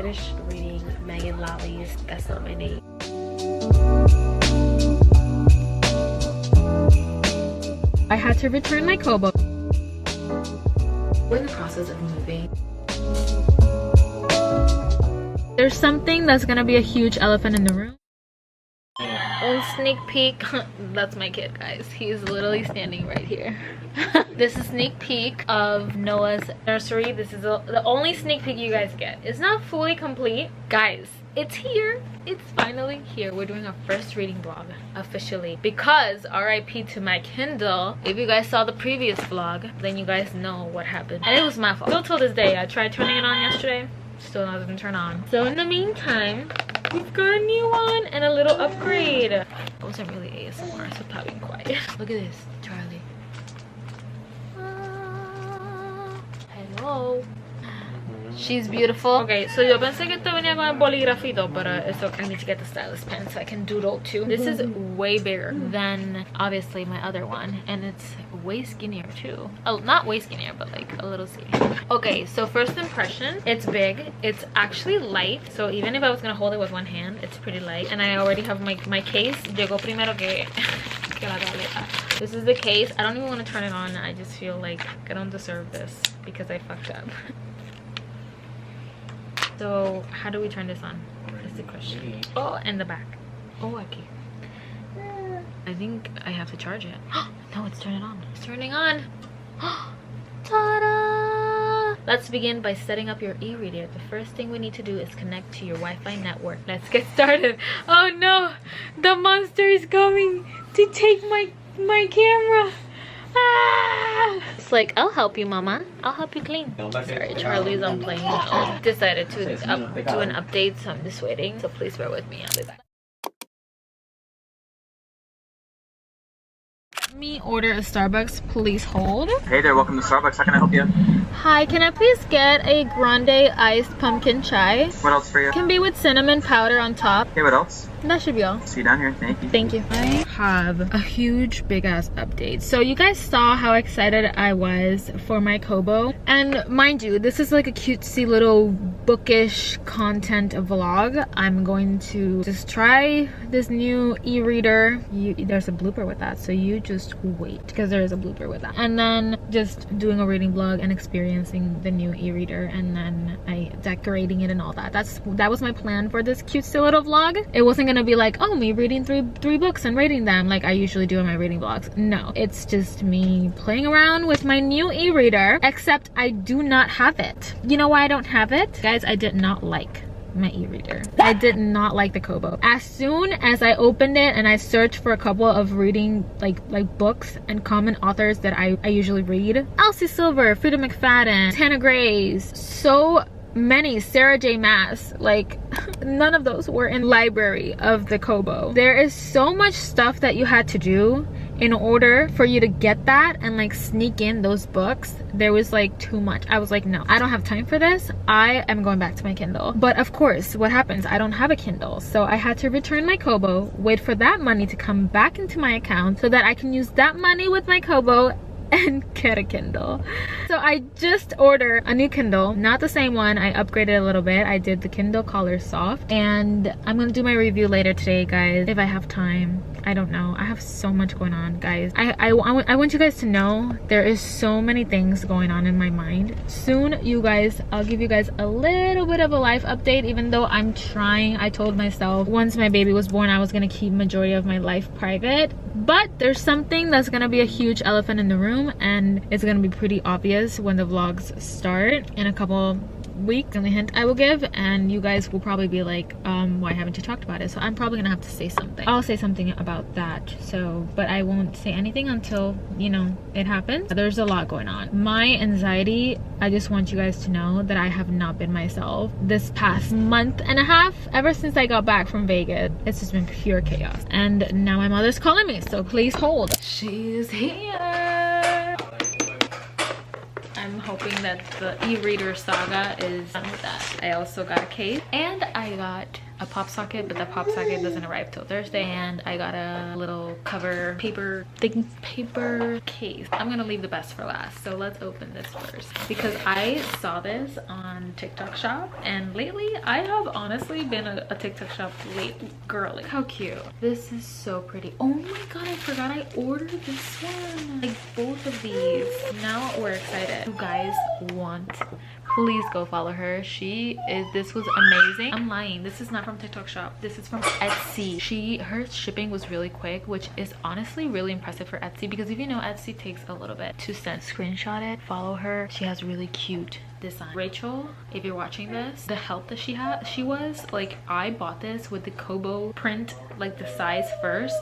finished reading Megan Lally's That's Not My Name. I had to return my Kobo. We're in the process of moving. There's something that's gonna be a huge elephant in the room. Little sneak peek. That's my kid, guys. He's literally standing right here. This is a sneak peek of Noah's nursery. This is the only sneak peek you guys get. It's not fully complete. Guys, it's here. It's finally here. We're doing our first reading vlog officially because RIP to my Kindle. If you guys saw the previous vlog, then you guys know what happened. And it was my fault. Still till this day. I tried turning it on yesterday. Still doesn't turn on. So in the meantime, we've got a new one and a little upgrade. It wasn't really ASMR, so probably quiet. Look at this, Charlie. Hello. She's beautiful. Okay, so yo pensé que esto venía con el bolígrafito, pero eso, I need to get the stylus pen so I can doodle too. This is way bigger than obviously my other one, and it's way skinnier too. Oh, not way skinnier, but like a little skinnier. Okay, so first impression, it's big. It's actually light, so even if I was gonna hold it with one hand, it's pretty light. And I already have my case. Llegó primero que la tableta. This is the case. I don't even want to turn it on. I just feel like I don't deserve this because I fucked up. So how do we turn this on? That's the question. Oh, and the back. Oh, okay. I think I have to charge it. No, it's turning on. It's turning on. Ta-da! Let's begin by setting up your e-reader. The first thing we need to do is connect to your Wi-Fi network. Let's get started. Oh no! The monster is coming to take my camera. Ah! It's like, I'll help you, mama. I'll help you clean. Sorry, Charlie's on playing now. Decided to do an update, so I'm just waiting. So please bear with me. I'll be back. Let me order a Starbucks. Please hold. Hey there, welcome to Starbucks. How can I help you? Hi, can I please get a grande iced pumpkin chai? What else for you? Can be with cinnamon powder on top. Okay, what else? That should be all. See you down here. Thank you. Thank you. I have a huge big ass update. So you guys saw how excited I was for my Kobo, and mind you, this is like a cutesy little bookish content vlog. I'm going to just try this new e-reader. There's a blooper with that, so you just wait because there is a blooper with that. And then just doing a reading vlog and experiencing the new e-reader, and then I decorating it and all that. That was my plan for this cutesy little vlog. It wasn't gonna be like, oh, me reading three books and rating them like I usually do in my reading vlogs. No, it's just me playing around with my new e-reader, except I do not have it. You know why I don't have it? Guys, I did not like my e-reader. I did not like the Kobo. As soon as I opened it and I searched for a couple of reading like books and common authors that I usually read, Elsie Silver, Frida McFadden, Tana Grace, so many, Sarah J Maas, like none of those were in library of the Kobo. There is so much stuff that you had to do in order for you to get that and like sneak in those books. There was like too much. I was like, no, I don't have time for this. I am going back to my Kindle. But of course, what happens? I don't have a Kindle, so I had to return my Kobo, wait for that money to come back into my account so that I can use that money with my Kobo and get a Kindle. So I just ordered a new Kindle, not the same one. I upgraded a little bit. I did the Kindle Color Soft, and I'm gonna do my review later today, guys, if I have time. I don't know. I have so much going on, guys. I want you guys to know there is so many things going on in my mind. Soon, you guys, I'll give you guys a little bit of a life update, even though I'm trying. I told myself once my baby was born, I was gonna keep majority of my life private. But there's something that's gonna be a huge elephant in the room, and it's gonna be pretty obvious when the vlogs start in a couple weeks. Only hint I will give, and you guys will probably be like, why haven't you talked about it? So I'm probably gonna have to say something. I'll say something about that. So, but I won't say anything until, you know, it happens. There's a lot going on. My anxiety, I just want you guys to know that I have not been myself this past month and a half. Ever since I got back from Vegas, it's just been pure chaos. And now my mother's calling me, so please hold. She's here. I'm hoping that the e-reader saga is done with that. I also got a case, and I got a pop socket, but that pop socket doesn't arrive till Thursday. And I got a little cover paper case. I'm gonna leave the best for last, so let's open this first because I saw this on TikTok shop, and lately I have honestly been a TikTok shop girl. Like, how cute. This is so pretty. Oh my god, I forgot I ordered this one. Like both of these. Now we're excited. You guys want, please go follow her. This was amazing. I'm lying, this is not from TikTok shop, this is from Etsy. Her shipping was really quick, which is honestly really impressive for Etsy, because if you know, Etsy takes a little bit to send. Screenshot it, follow her. She has really cute design. Rachel, if you're watching this, the help that she was like, I bought this with the Kobo print, like the size first,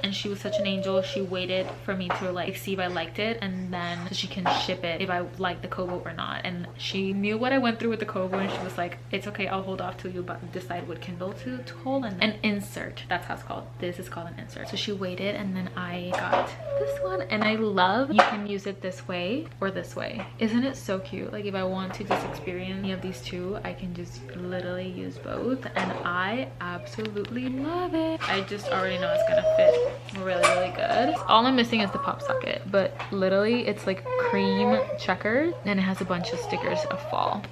and she was such an angel. She waited for me to like see if I liked it, and then so she can ship it if I like the Kobo or not. And she knew what I went through with the Kobo, and she was like, it's okay, I'll hold off till you decide what Kindle to hold. And an insert, that's how it's called. This is called an insert. So she waited, and then I got this one, and I love you can use it this way or this way. Isn't it so cute? Like if I want to just experience any of these two, I can just literally use both, and I absolutely love it. I just already know it's gonna fit really good. All I'm missing is the pop socket, but literally it's like cream checkered, and it has a bunch of stickers of fall.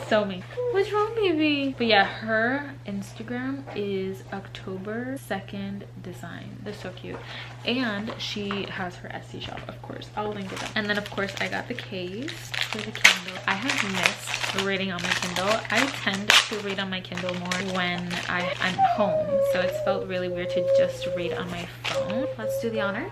So me. What's wrong, baby? But yeah, her Instagram is October 2nd design. They're so cute. And she has her Etsy shop, of course. I'll link it up. And then of course I got the case for the Kindle. I have missed reading on my Kindle. I tend to read on my Kindle more when I'm home. So it's felt really weird to just read on my phone. Let's do the honor.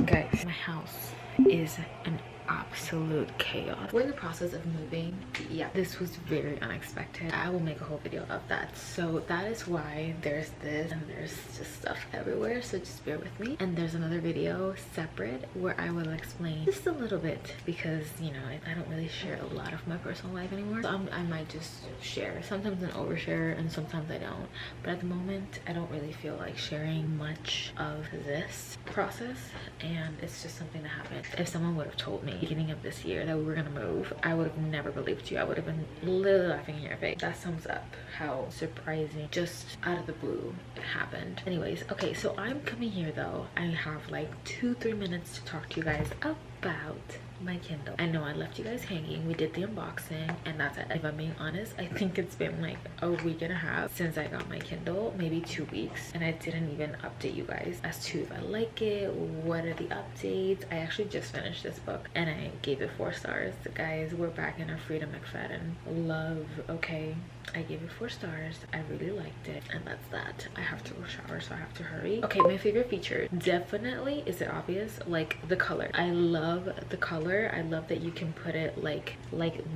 Guys, my house is an absolute chaos. We're in the process of moving. Yeah, this was very unexpected. I will make a whole video of that. So that is why there's this, and there's just stuff everywhere, so just bear with me. And there's another video separate where I will explain just a little bit, because you know I don't really share a lot of my personal life anymore, so I might just share, sometimes an overshare and sometimes I don't. But at the moment I don't really feel like sharing much of this process, and it's just something that happened. If someone would have told me beginning of this year that we were gonna move, I would have never believed you. I would have been literally laughing in your face. That sums up how surprising, just out of the blue, it happened. Anyways, okay, so I'm coming here though. I have like 2-3 minutes to talk to you guys about my Kindle. I know I left you guys hanging. We did the unboxing and that's it. If I'm being honest, I think it's been like a week and a half since I got my Kindle, maybe 2 weeks, and I didn't even update you guys as to if I like it, what are the updates. I actually just finished this book and I gave it 4 stars. Guys, we're back in our Frida McFadden love. Okay, I gave it 4 stars. I really liked it, and that's that. I have to go shower, so I have to hurry. Okay, my favorite feature definitely, is it obvious, like the color. I love the color. I love that you can put it like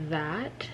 that,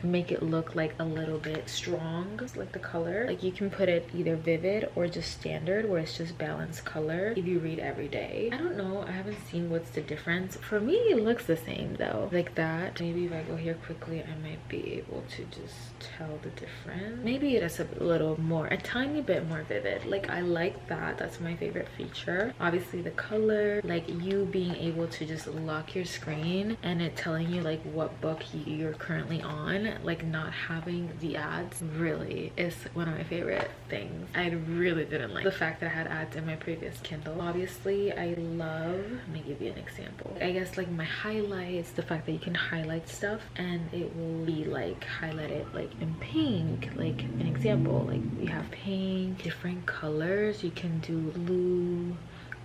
make it look like a little bit strong, like the color. Like you can put it either vivid or just standard, where it's just balanced color if you read every day. I don't know, I haven't seen what's the difference. For me it looks the same though, like that. Maybe if I go here quickly I might be able to just tell the difference. Maybe it is a little more, a tiny bit more vivid. Like I like that. That's my favorite feature. Obviously the color, like you being able to just lock your screen and it telling you like what book you're currently on, like not having the ads, really is one of my favorite things. I really didn't like the fact that I had ads in my previous Kindle. Obviously I love, let me give you an example. I guess like my highlights, the fact that you can highlight stuff and it will be like highlighted like in pink. Like an example, like you have pink, different colors, you can do blue,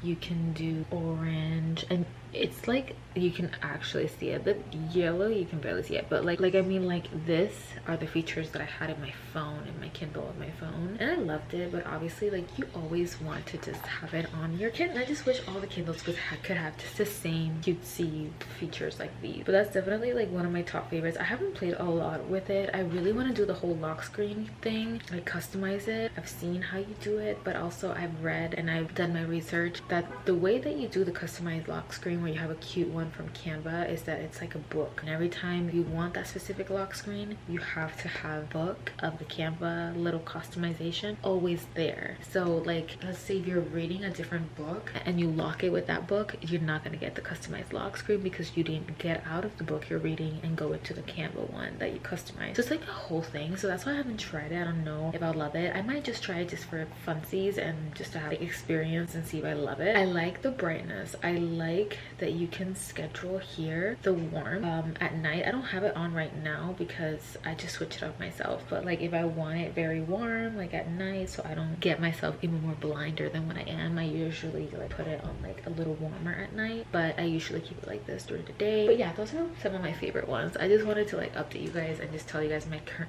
you can do orange, and it's like you can actually see it. The yellow, you can barely see it, but like I mean, like this are the features that I had in my phone, in my Kindle on my phone, and I loved it. But obviously, like, you always want to just have it on your Kindle. I just wish all the Kindles could have just the same cutesy features like these. But that's definitely like one of my top favorites. I haven't played a lot with it. I really want to do the whole lock screen thing, like customize it. I've seen how you do it, but also I've read and I've done my research that the way that you do the customized lock screen, where you have a cute one from Canva, is that it's like a book, and every time you want that specific lock screen, you have to have book of the Canva little customization always there. So like, let's say you're reading a different book and you lock it with that book, you're not going to get the customized lock screen because you didn't get out of the book you're reading and go into the Canva one that you customize. So it's like a whole thing. So that's why I haven't tried it. I don't know if I'll love it. I might just try it just for funsies and just to have the experience and see if I love it. I like the brightness. I like that you can schedule here the warm at night. I don't have it on right now because I just switched it up myself, but like if I want it very warm like at night, so I don't get myself even more blinder than what I am, I usually like put it on like a little warmer at night, but I usually keep it like this during the day. But yeah, those are some of my favorite ones. I just wanted to like update you guys and just tell you guys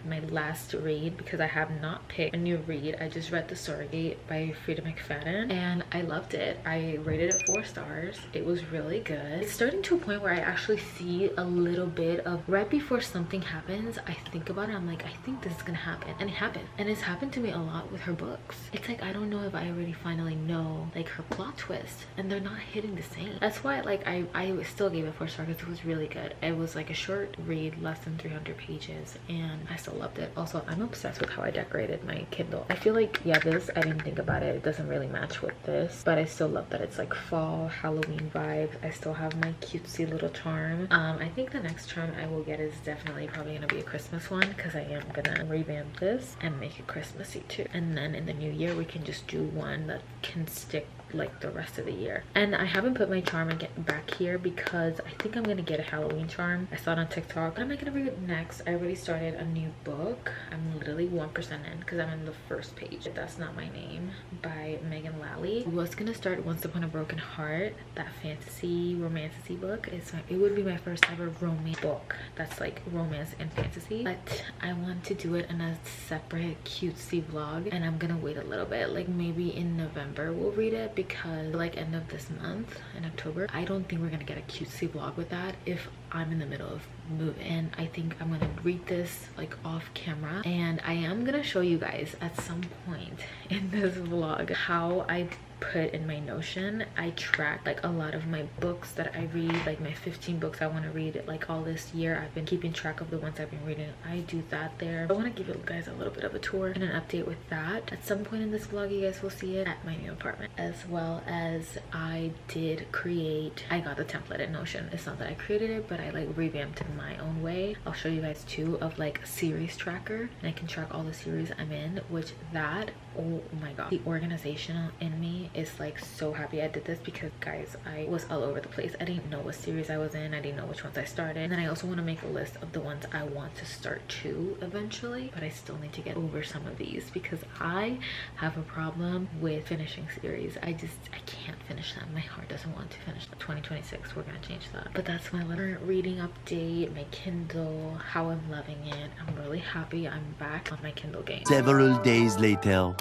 my last read, because I have not picked a new read. I just read The Surrogate by Frida McFadden and I loved it. I rated it 4 stars. It was really good. It's starting to a point where I actually see a little bit of, right before something happens, I think about it, I'm like, I think this is gonna happen, and it happened. And it's happened to me a lot with her books. It's like, I don't know if I already finally know like her plot twist, and they're not hitting the same. That's why like I still gave it 4 stars because it was really good. It was like a short read, less than 300 pages, and I still loved it. Also, I'm obsessed with how I decorated my Kindle. I feel like, yeah, this, I didn't think about it, it doesn't really match with this, but I still love that it's like fall Halloween vibes. I still have my cutesy little charm. I think the next charm I will get is definitely probably gonna be a Christmas one, because I am gonna revamp this and make it Christmassy too, and then in the new year we can just do one that can stick like the rest of the year. And I haven't put my charm back here because I think I'm gonna get a Halloween charm. I saw it on TikTok. What am I gonna read next? I already started a new book. I'm literally 1% in because I'm in the first page. That's Not My Name by Megan Lally. I was gonna start Once Upon a Broken Heart, that fantasy romantasy book. It would be my first ever romance book that's like romance and fantasy, but I want to do it in a separate cutesy vlog, and I'm gonna wait a little bit, like maybe in November we'll read it, because like end of this month in October, I don't think we're gonna get a cutesy vlog with that if I'm in the middle of moving. And I think I'm gonna read this like off camera, and I am gonna show you guys at some point in this vlog how I put in my Notion. I track like a lot of my books that I read, like my 15 books I want to read like all this year. I've been keeping track of the ones I've been reading. I do that there. I want to give you guys a little bit of a tour and an update with that. At some point in this vlog you guys will see it at my new apartment, as well as I got the template in Notion. It's not that I created it, but I like revamped it in my own way. I'll show you guys too of like series tracker, and I can track all the series I'm in, which that, oh my god, the organization in me is like so happy I did this, because guys, I was all over the place. I didn't know what series I was in. I didn't know which ones I started. And then I also want to make a list of the ones I want to start too eventually, but I still need to get over some of these because I have a problem with finishing series. I can't finish them. My heart doesn't want to finish them. 2026 we're gonna change that. But that's my little reading update, my Kindle, how I'm loving it. I'm really happy I'm back on my Kindle game. Several days later.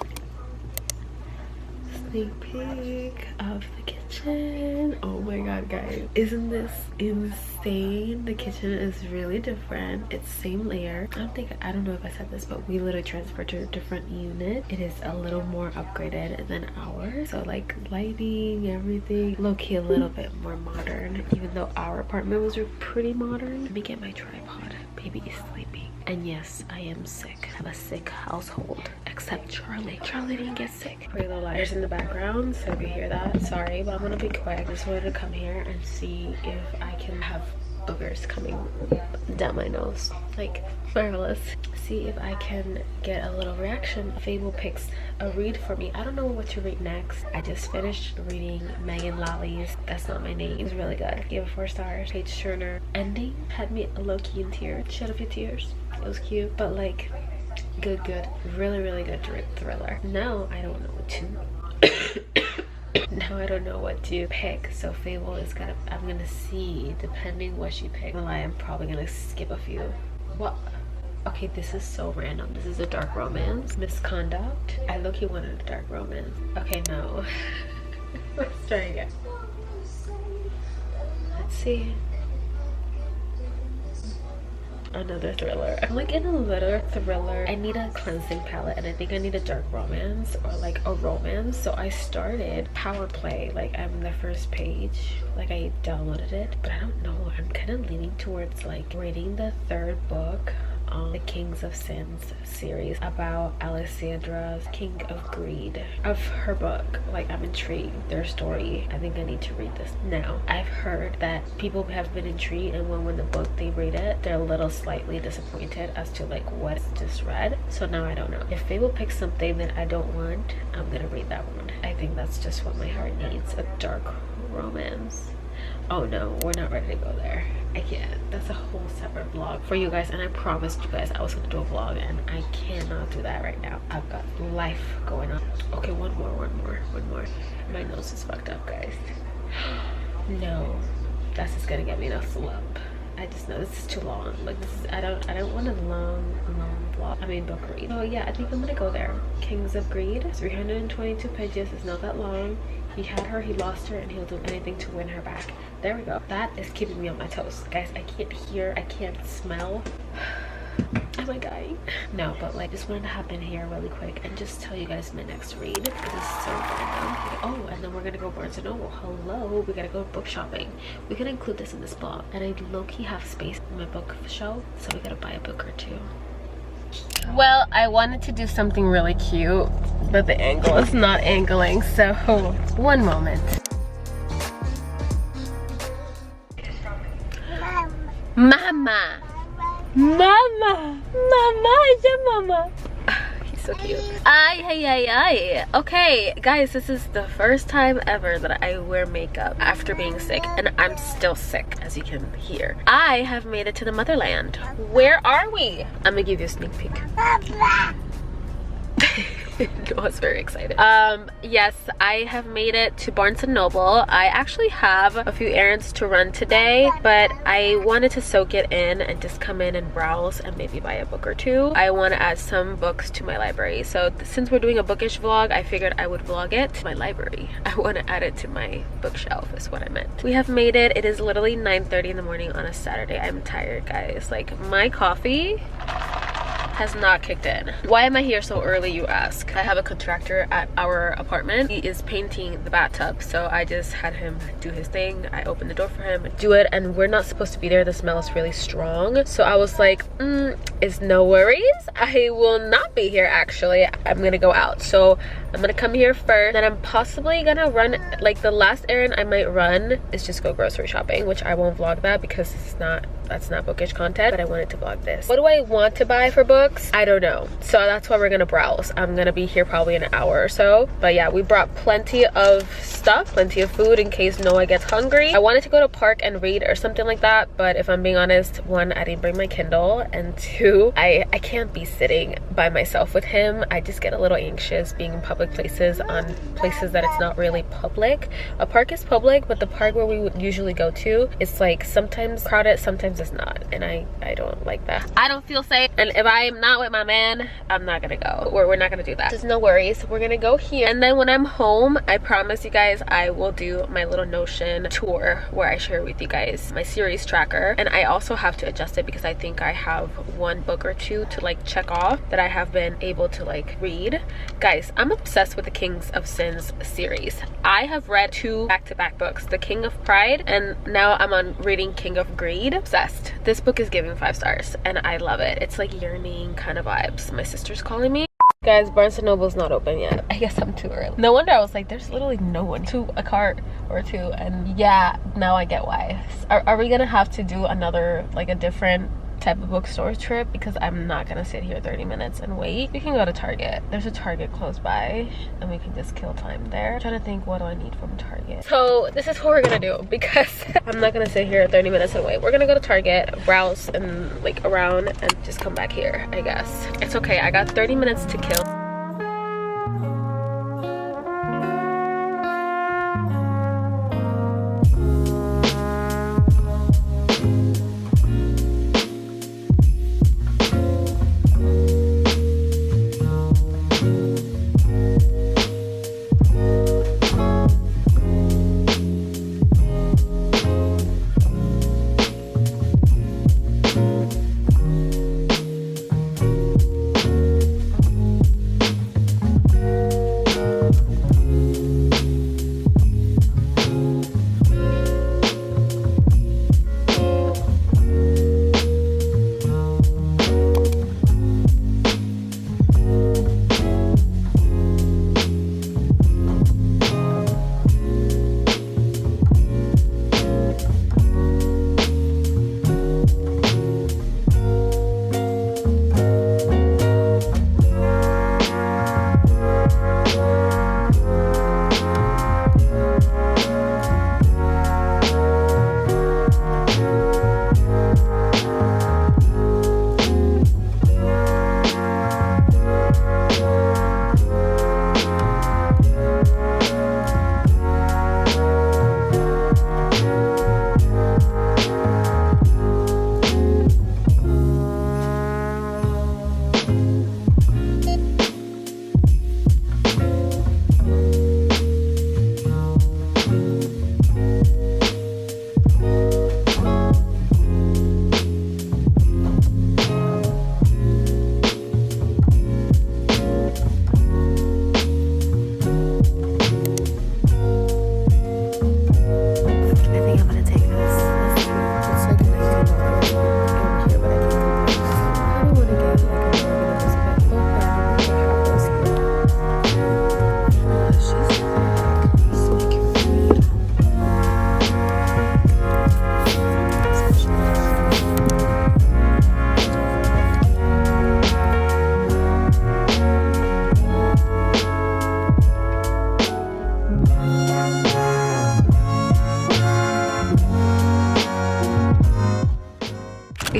Sneak peek of the kitchen. Oh my god, guys, isn't this insane? The kitchen is really different. It's same layer. I don't know if I said this, but we literally transferred to a different unit. It is a little more upgraded than ours, so like lighting, everything, low-key a little bit more modern, even though our apartment was pretty modern. Let me get my tripod. Baby is sleeping. And yes, I am sick. I have a sick household, except Charlie. Charlie didn't get sick. Pretty Little Liars in the background, so if you hear that, sorry, but I'm gonna be quick. I just wanted to come here and see if I can have boogers coming down my nose, like marvelous. See if I can get a little reaction. Fable picks a read for me. I don't know what to read next. I just finished reading Megan Lally's That's Not My Name. It was really good. Gave it 4 stars. Page turner ending had me low-key in tears. Shed a few tears. It was cute, but like good, really good thriller. Now I don't know what to Now I don't know what to pick, so Fable is I'm gonna see depending what she picks. Well, I am probably gonna skip a few. What? Okay, this is so random. This is a dark romance. Misconduct. I low-key wanted a dark romance. Okay, no. Let's try again. Let's see. Another thriller. I'm like in a little thriller. I need a cleansing palette, and I think I need a dark romance or like a romance. So I started Power Play. Like, I'm the first page. Like, I downloaded it, but I don't know. I'm kind of leaning towards like reading the third book on the Kings of Sins series about Alessandra's King of Greed. Of her book, like, I'm intrigued. Their story, I think I need to read this now. I've heard that people have been intrigued, and when the book they read it, they're a little slightly disappointed as to like what it's just read. So now I don't know. If Fable picks something that I don't want, I'm gonna read that one. I think that's just what my heart needs, a dark romance. Oh no, we're not ready to go there. I can't. That's a whole separate vlog for you guys, and I promised you guys I was gonna do a vlog, and I cannot do that right now. I've got life going on. Okay, one more. My nose is fucked up, guys. No, that's just gonna get me in a slump. I just know this is too long. Like, this is, I don't want a long vlog. I mean, book read. Oh yeah, I think I'm gonna go there. Kings of Greed, 322 pages. It's not that long. He had her, he lost her, and he'll do anything to win her back. There we go. That is keeping me on my toes, guys. I can't hear, I can't smell. Am I dying? No, but like, just wanted to hop in here really quick and just tell you guys my next read. This is so random. Oh, and then we're gonna go Barnes & Noble. Hello, we gotta go book shopping. We can include this in this vlog. And I low-key have space in my bookshelf, so we gotta buy a book or two. Well, I wanted to do something really cute, but the angle is not angling, so one moment. Mama! Mama! Mama! Is your mama? He's so cute. Ay. Okay, guys, this is the first time ever that I wear makeup after being sick, and I'm still sick, as you can hear. I have made it to the motherland. Where are we? I'm gonna give you a sneak peek. I was very excited. Yes, I have made it to Barnes & Noble. I actually have a few errands to run today, but I wanted to soak it in and just come in and browse and maybe buy a book or two. I want to add some books to my library. So since we're doing a bookish vlog, I figured I would vlog it to my library. I want to add it to my bookshelf is what I meant. We have made it. It is literally 9:30 in the morning on a Saturday. I'm tired, guys. Like, my coffee has not kicked in. Why am I here so early, you ask? I have a contractor at our apartment. He is painting the bathtub, so I just had him do his thing. I opened the door for him, do it, and we're not supposed to be there. The smell is really strong. So I was like, it's no worries. I will not be here, actually. I'm gonna go out. So I'm gonna come here first, then I'm possibly gonna run, like, the last errand I might run is just go grocery shopping, which I won't vlog that because that's not bookish content, but I wanted to vlog this. What do I want to buy for books? I don't know. So that's why we're gonna browse. I'm gonna be here probably an hour or so. But yeah, we brought plenty of stuff, plenty of food in case Noah gets hungry. I wanted to go to park and read or something like that, but if I'm being honest, one, I didn't bring my Kindle, and two, I can't be sitting by myself with him. I just get a little anxious being in public places, on places that it's not really public. A park is public, but the park where we would usually go to, it's like sometimes crowded, sometimes it's not, and I don't like that. I don't feel safe, and if I'm not with my man, I'm not gonna go. We're not gonna do that. There's no worries. We're gonna go here, and then when I'm home, I promise you guys I will do my little Notion tour where I share with you guys my series tracker, and I also have to adjust it because I think I have one book or two to like check off that I have been able to like read. Guys, I'm obsessed with the Kings of Sins series. I have read 2 back-to-back books, The King of Pride, and now I'm on reading King of Greed. Obsessed. This book is giving 5 stars, and I love it. It's like yearning kind of vibes. My sister's calling me. Guys, Barnes & Noble's not open yet. I guess I'm too early. No wonder I was like, there's literally no one to a cart or two, and yeah, now I get why. Are we gonna have to do another, like, a different type of bookstore trip, because I'm not gonna sit here 30 minutes and wait. We can go to Target. There's a Target close by, and we can just kill time there. I'm trying to think, what do I need from Target? So this is what we're gonna do, because I'm not gonna sit here 30 minutes and wait. We're gonna go to Target, browse and like around, and just come back here, I guess. It's okay, I got 30 minutes to kill.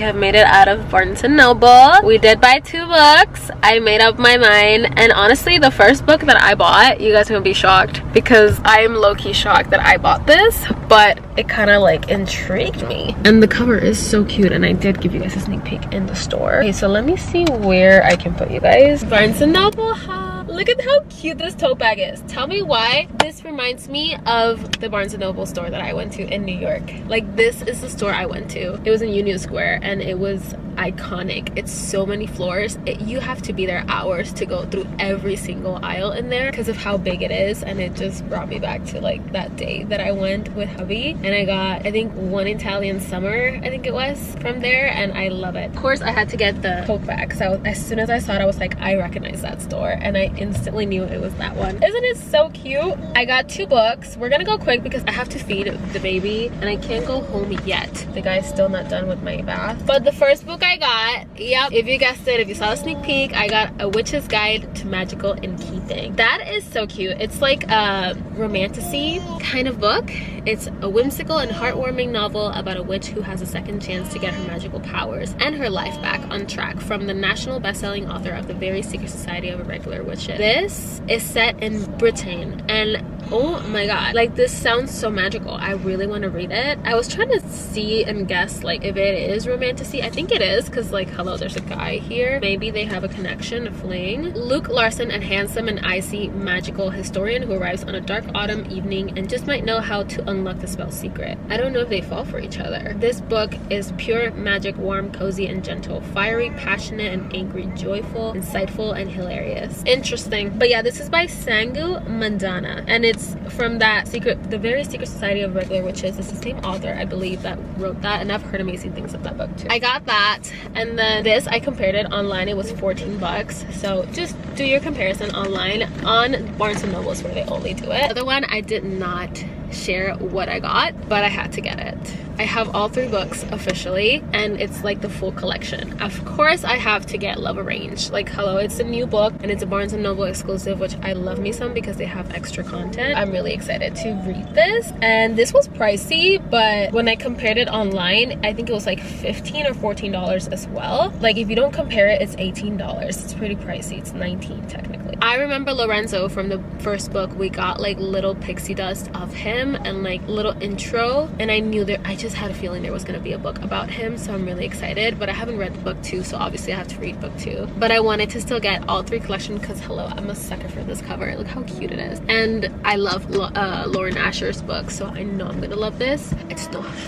have made it out of Barnes & Noble. We did buy 2 books. I made up my mind, and honestly the first book that I bought, you guys are gonna be shocked because I am low-key shocked that I bought this, but it kind of like intrigued me. And the cover is so cute, and I did give you guys a sneak peek in the store. Okay, so let me see where I can put you guys. Barnes & Noble haul. Look at how cute this tote bag is. Tell me why this reminds me of the Barnes & Noble store that I went to in New York. Like, this is the store I went to. It was in Union Square, and it was iconic. It's so many floors. You have to be there hours to go through every single aisle in there because of how big it is, and it just brought me back to like that day that I went with hubby, and I got, I think, one Italian summer, I think it was, from there, and I love it. Of course, I had to get the tote bag, so as soon as I saw it, I was like, I recognize that store, and I instantly knew it was that one. Isn't it so cute? I got 2 books. We're gonna go quick because I have to feed the baby, and I can't go home yet. The guy's still not done with my bath. But the first book I got, yep, if you guessed it, if you saw a sneak peek, I got A Witch's Guide to Magical Innkeeping. That is so cute. It's like a romantasy kind of book. It's a whimsical and heartwarming novel about a witch who has a second chance to get her magical powers and her life back on track, from the national best-selling author of The Very Secret Society of Irregular Witches. This is set in Britain, and oh my god, like, this sounds so magical. I really want to read it. I was trying to see and guess like if it is romantasy. I think it is, because like, hello, there's a guy here. Maybe they have a connection, a fling. Luke Larson, a handsome and icy magical historian who arrives on a dark autumn evening and just might know how to unlock the spell's secret. I don't know if they fall for each other. This book is pure magic, warm, cozy, and gentle, fiery, passionate, and angry, joyful, insightful, and hilarious. Interesting. But yeah, this is by Sangu Mandana, and it's from that The Very Secret Society of Regular Witches. It's the same author, I believe, that wrote that, and I've heard amazing things of that book too. I got that, and then this, I compared it online. It was 14 bucks. So just do your comparison online. On Barnes & Noble's where they only do it. The other one, I did not share what I got, but I had to get it. I have all 3 books officially, and it's like the full collection. Of course, I have to get Love Arranged. Like, hello, it's a new book, and it's a Barnes & Noble exclusive, which I love me some because they have extra content. I'm really excited to read this, and this was pricey, but when I compared it online, I think it was like $15 or $14 as well. Like, if you don't compare it, it's $18. It's pretty pricey. It's $19 technically. I remember Lorenzo from the first book. We got like little pixie dust of him and like little intro, and I knew that I just had a feeling there was going to be a book about him, so I'm really excited. But I haven't read book 2, so obviously I have to read book 2. But I wanted to still get all 3 collections because, hello, I'm a sucker for this cover. Look how cute it is, and I love Lauren Asher's book, so I know I'm gonna love this.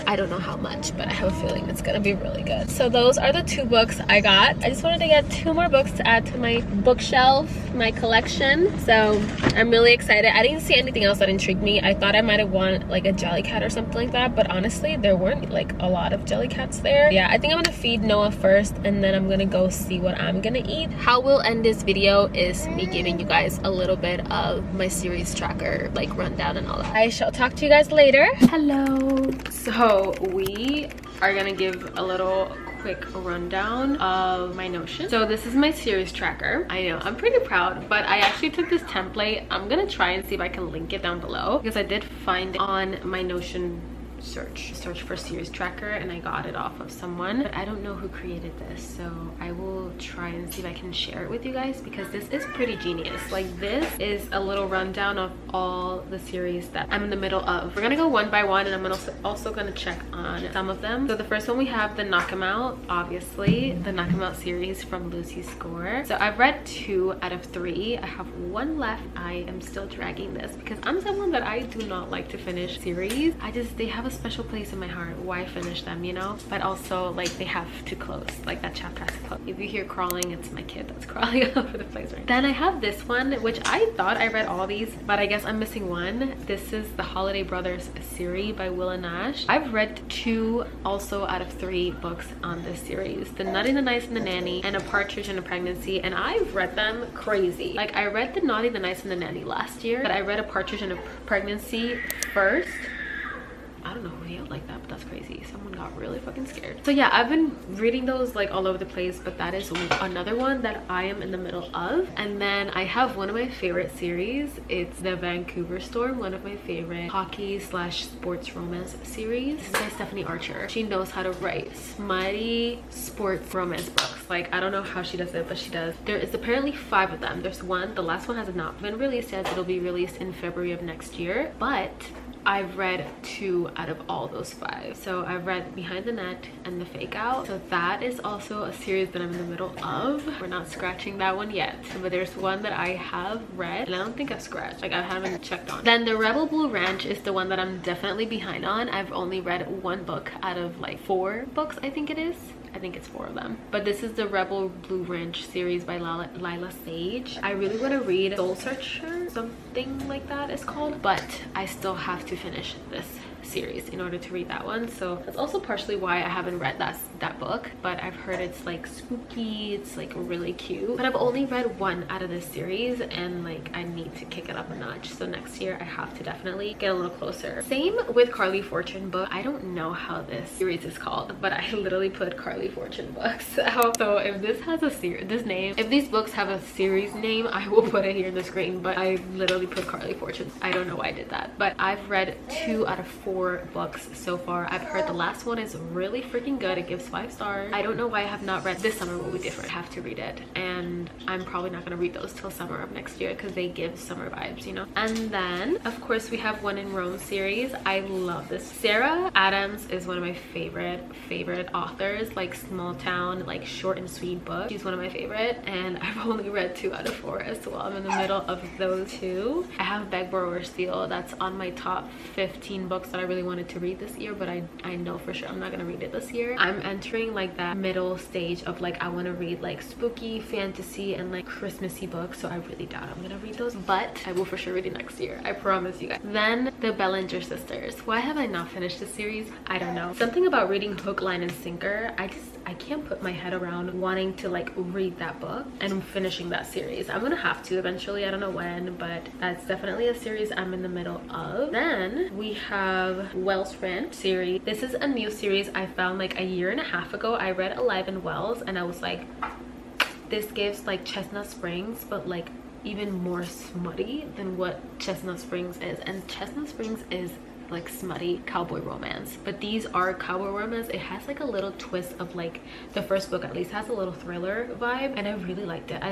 I don't know how much, but I have a feeling it's gonna be really good. So those are the 2 books I got. I just wanted to get 2 more books to add to my bookshelf, my collection, so I'm really excited. I didn't see anything else that intrigued me. I thought I might have wanted like a Jellycat or something like that, but honestly there weren't like a lot of Jellycats there. Yeah, I think I'm gonna feed Noah first, and then I'm gonna go see what I'm gonna eat. How we'll end this video is me giving you guys a little bit of my series tracker, like rundown and all that. I shall talk to you guys later. Hello. So we are gonna give a little quick rundown of my Notion. So this is my series tracker. I know, I'm pretty proud, but I actually took this template. I'm gonna try and see if I can link it down below, because I did find it on my Notion search for series tracker, and I got it off of someone, but I don't know who created this, so I will try and see if I can share it with you guys, because this is pretty genius. Like, this is a little rundown of all the series that I'm in the middle of. We're gonna go one by one, and I'm also gonna check on some of them. So the first one, we have the Knock 'em Out, obviously the Knock 'em Out series from Lucy's Score. So I've read 2 out of 3. I have 1 left. I am still dragging this because I'm someone that I do not like to finish series. They have a special place in my heart. Why finish them, you know? But also, like, they have to close. Like, that chapter has to close. If you hear crawling, it's my kid that's crawling all over the place right now. Then I have this one, which I thought I read all these, but I guess I'm missing one. This is the Holiday Brothers series by Will and Nash. I've read 2 also out of 3 books on this series. The Naughty, the Nice, and the Nanny, and A Partridge in a Pregnancy, and I've read them crazy. Like, I read the Naughty, the Nice, and the Nanny last year, but I read A Partridge in a Pregnancy first. I don't know who yelled like that, but that's crazy. Someone got really fucking scared. So yeah, I've been reading those like all over the place, but that is another one that I am in the middle of. And then I have one of my favorite series. It's the Vancouver Storm, one of my favorite hockey/sports romance series. This is by Stephanie Archer. She knows how to write smutty sports romance books. Like, I don't know how she does it, but she does. There is apparently 5 of them. There's one, the last one has not been released yet. It'll be released in February of next year, but I've read 2 out of all those 5. So I've read Behind the Net and The Fake Out. So that is also a series that I'm in the middle of. We're not scratching that one yet, but there's one that I have read and I don't think I've scratched, like I haven't checked on. Then The Rebel Blue Ranch is the one that I'm definitely behind on. I've only read 1 book out of like 4 books, I think it is. I think it's 4 of them. But this is the Rebel Blue Ranch series by Lila Sage. I really want to read Soul Searcher, something like that it's called, but I still have to finish this series in order to read that one. So that's also partially why I haven't read that book, but I've heard it's like spooky, it's like really cute. But I've only read 1 out of this series and like I need to kick it up a notch. So next year I have to definitely get a little closer. Same with Carly Fortune book. I don't know how this series is called, but I literally put Carly Fortune books. So if this has a series name, if these books have a series name, I will put it here in the screen, but I literally put Carly Fortune. I don't know why I did that, but I've read 2 out of 4 books so far. I've heard the last one is really freaking good. It gives 5 stars. I don't know why I have not read This Summer Will Be Different. I have to read it, and I'm probably not going to read those till summer of next year because they give summer vibes, you know. And then of course we have One in Rome series. I love this. Sarah Adams is one of my favorite authors, like small town, like short and sweet book. She's one of my favorite, and I've only read 2 out of 4 as well. I'm in the middle of those 2. I have Beg, Borrow, or Steal. That's on my top 15 books that I really wanted to read this year, but I know for sure I'm not gonna read it this year. I'm entering like that middle stage of like I want to read like spooky fantasy and like Christmassy books, so I really doubt I'm gonna read those, but I will for sure read it next year, I promise you guys. Then the Bellinger sisters. Why have I not finished this series? I don't know. Something about reading hook, line, and sinker. I can't put my head around wanting to like read that book and finishing that series. I'm gonna have to eventually, I don't know when, but that's definitely a series I'm in the middle of. Then we have Wells Ranch series. This is a new series I found like a year and a half ago. I read Alive in Wells and I was like, this gives like Chestnut Springs, but like even more smutty than what Chestnut Springs is. And Chestnut Springs is like smutty cowboy romance, but these are cowboy romance. It has like a little twist of like, the first book at least has a little thriller vibe, and I really liked it.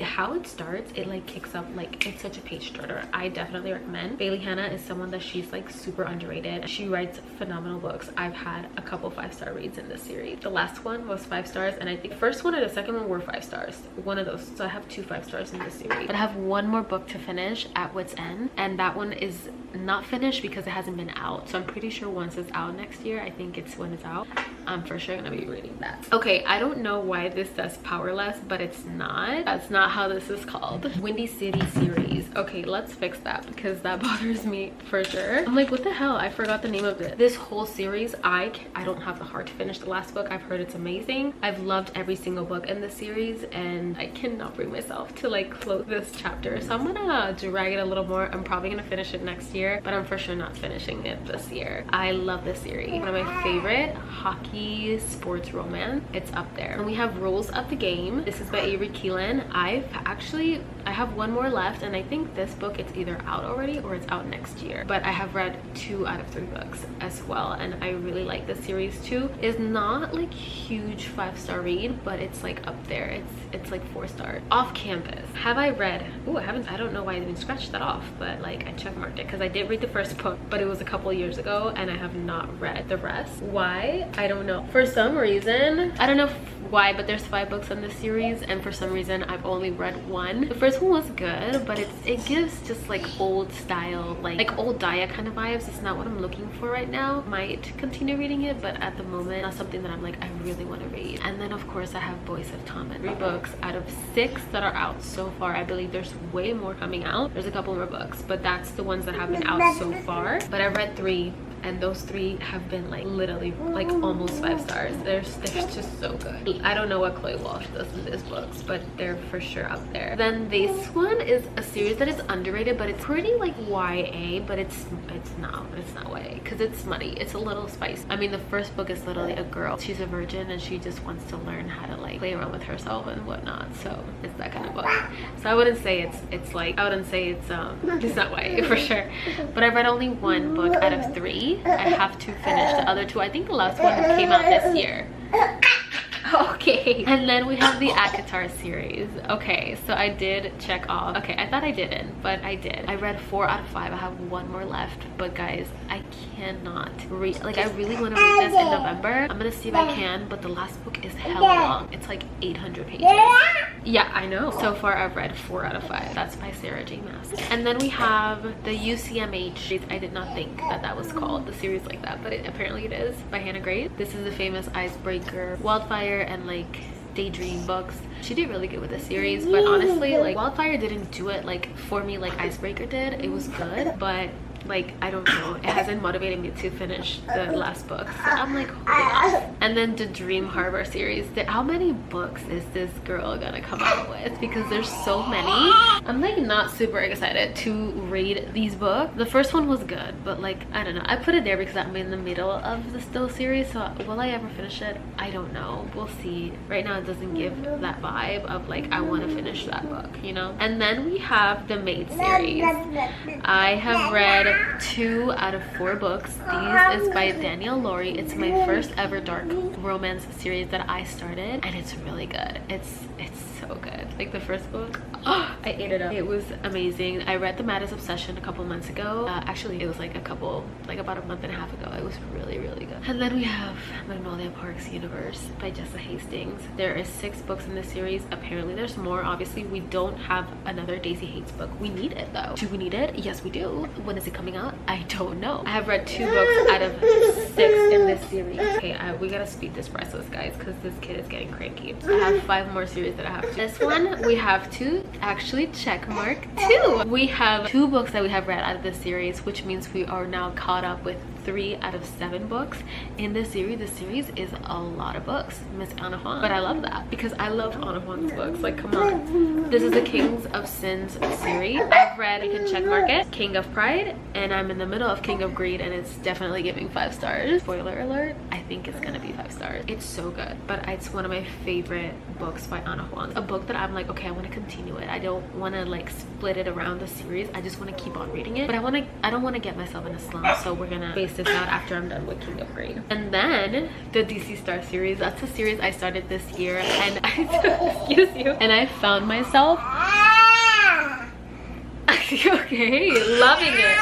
How it starts, it like kicks up, like it's such a page starter. I definitely recommend. Bailey Hannah is someone that she's like super underrated. She writes phenomenal books. I've had a couple 5-star reads in this series. The last one was 5 stars, and I think the first one or the second one were 5 stars, one of those. So I have 2 5 stars in this series, but I have 1 more book to finish, At Wit's End, and that one is not finished because it hasn't been out. So I'm pretty sure once it's out next year, I think it's when it's out, I'm for sure gonna be reading that. Okay, I don't know why this says Powerless, but it's not. That's not how this is called. Windy City series. Okay, let's fix that because that bothers me for sure. I'm like, what the hell? I forgot the name of it. This whole series, I don't have the heart to finish the last book. I've heard it's amazing. I've loved every single book in the series, and I cannot bring myself to like close this chapter. So I'm gonna drag it a little more. I'm probably gonna finish it next year, but I'm for sure not finishing it this year. I love this series. One of my favorite hockey sports romance. It's up there. And we have Rules of the Game. This is by Avery Keelan. I have 1 more left, and I think this book, it's either out already or it's out next year. But I have read 2 out of 3 books as well, and I really like this series too. It's not like huge 5-star read, but it's like up there. It's like 4 stars. Off Campus. Have I read? Oh, I don't know why I didn't scratch that off, but like I check marked it because I did read the first book, but it was a couple years ago, and I have not read the rest. Why? I don't know. For some reason, I don't know why, but there's 5 books in this series, and for some reason I've only read 1. The first one was good, but it gives just like old style, like old Daya kind of vibes. It's not what I'm looking for right now. Might continue reading it, but at the moment not something that I'm like I really want to read. And then of course I have Boys of Tommen. 3 books out of 6 that are out so far. I believe there's way more coming out. There's a couple more books, but that's the ones that have been out so far. But I've read 3 and those 3 have been like literally like almost 5 stars. They're just so good. I don't know what Chloe Walsh does in these books, but they're for sure up there. Then this one is a series that is underrated, but it's pretty like YA, but it's not YA because it's smutty. It's a little spicy. I mean, the first book is literally a girl. She's a virgin and she just wants to learn how to like play around with herself and whatnot. So it's that kind of book. So I wouldn't say it's like, I wouldn't say it's not YA for sure. But I read only 1 book out of 3. I have to finish the other 2. I think the last one came out this year. Okay, and then we have the ACOTAR series. Okay, so I did check off. Okay, I thought I didn't, but I did. I read 4 out of 5. I have 1 more left, but guys, I cannot read. Like, I really want to read this in November. I'm gonna see if I can, but the last book is hella long. It's like 800 pages. Yeah, I know. So far, I've read 4 out of 5. That's by Sarah J. Maas. And then we have the UCMH series. I did not think that was called the series like that, but apparently it is, by Hannah Gray. This is the famous Icebreaker, Wildfire, and like Daydream books. She did really good with the series, but honestly, like, Wildfire didn't do it like for me like Icebreaker did. It was good, but like, I don't know, it hasn't motivated me to finish the last book, so I'm like holding off. And then the Dream Harbor series. How many books is this girl gonna come out with? Because there's so many. I'm like not super excited to read these books. The first one was good, but like, I don't know, I put it there because I'm in the middle of the still series, so will I ever finish it? I don't know, we'll see. Right now it doesn't give that vibe of like I want to finish that book, you know. And then we have the Maid series. I have read 2 out of 4 books. These is by Danielle Laurie. It's my first ever dark romance series that I started, and it's really good. It's so good. Like, the first book, I ate it up. It was amazing. I read The Maddest Obsession a couple months ago. Actually, it was like about a month and a half ago. It was really, really good. And then we have Magnolia Park's Universe by Jessa Hastings. There is 6 books in this series. Apparently there's more. Obviously, we don't have another Daisy Hates book. We need it though. Do we need it? Yes, we do. When is it coming out? I don't know. I have read 2 books out of 6 in this series. Okay, we gotta speed this process, guys, because this kid is getting cranky. I have 5 more series that I have to. This one we have to actually check mark 2. We have 2 books that we have read out of this series, which means we are now caught up with 3 out of 7 books in this series. The series is a lot of books, Miss Anna Huang, but I love that because I love Anna Huang's books. Like, come on. This is the Kings of Sins series. I've read, you can check mark it, King of Pride, and I'm in the middle of King of Greed, and it's definitely giving 5 stars. Spoiler alert, I think it's gonna be 5 stars. It's so good, but it's one of my favorite books by Anna Huang. A book that I'm like, okay, I want to continue it. I don't want to like split it around the series. I just want to keep on reading it, but I don't want to get myself in a slump, so we're gonna base this out after I'm done with King of Greed. And then the DC Star series. That's a series I started this year, and excuse you, and I found myself okay, loving it.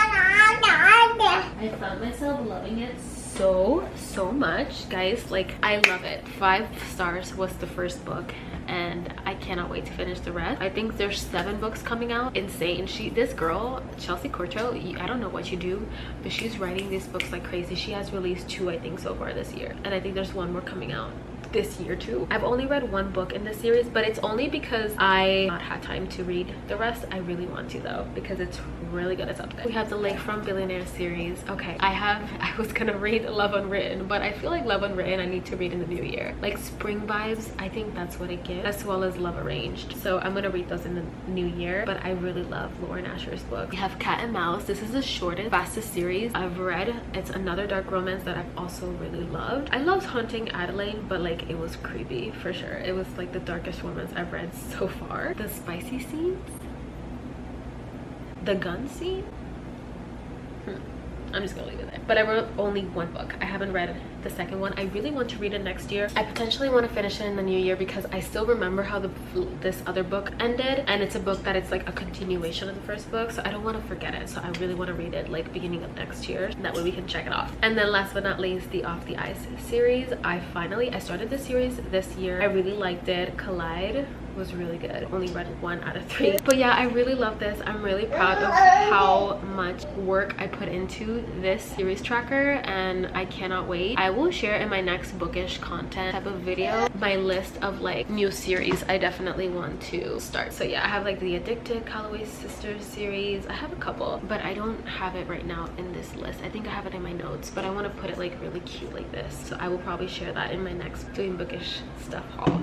I found myself loving it so much, guys. Like, I love it. 5 stars was the first book, and I cannot wait to finish the rest. I think there's 7 books coming out. Insane. This girl, Chelsea Corcho, I don't know what you do, but she's writing these books like crazy. She has released 2, I think, so far this year, and I think there's 1 more coming out this year too. I've only read 1 book in this series, but it's only because I not had time to read the rest. I really want to though, because it's really good. It's up there. We have the Lakefront Billionaire series. Okay, I was gonna read Love Unwritten, but I feel like Love Unwritten I need to read in the new year. Like spring vibes, I think that's what it gives, as well as Love Arranged. So I'm gonna read those in the new year, but I really love Lauren Asher's book. We have Cat and Mouse. This is the shortest, fastest series I've read. It's another dark romance that I've also really loved. I loved Haunting Adelaide, but like, it was creepy for sure. It was like the darkest romance I've read so far. The spicy scenes, the gun scene, I'm just gonna leave it there. But I wrote only 1 book. I haven't read the second one. I really want to read it next year. I potentially want to finish it in the new year because I still remember how this other book ended, and it's a book that it's like a continuation of the first book, so I don't want to forget it. So I really want to read it like beginning of next year, and that way we can check it off. And then last but not least, the Off the Ice series. I started this series this year. I really liked it. Collide was really good. Only read 1 out of 3. But yeah, I really love this. I'm really proud of how much work I put into this series tracker, and I cannot wait. I will share in my next bookish content type of video my list of like new series I definitely want to start. So yeah, I have like the Addicted Calloway Sisters series. I have a couple, but I don't have it right now in this list. I think I have it in my notes, but I want to put it like really cute like this. So I will probably share that in my next Doing Bookish Stuff haul.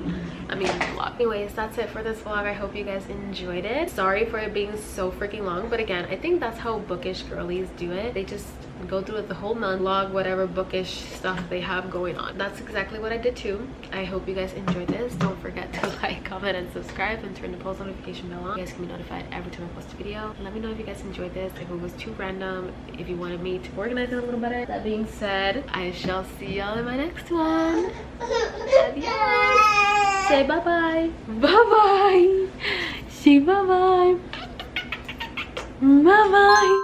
I mean vlog. Anyways, that's it for this vlog. I hope you guys enjoyed it. Sorry for it being so freaking long, but again, I think that's how bookish girlies do it. They just go through the whole month, vlog whatever bookish stuff they have going on. That's exactly what I did too. I hope you guys enjoyed this. Don't forget to like, comment, and subscribe, and turn the post notification bell on. You guys can be notified every time I post a video. And let me know if you guys enjoyed this, if it was too random, if you wanted me to organize it a little better. That being said, I shall see y'all in my next one. Adios. Say bye-bye. Bye-bye. Say bye-bye. Bye-bye.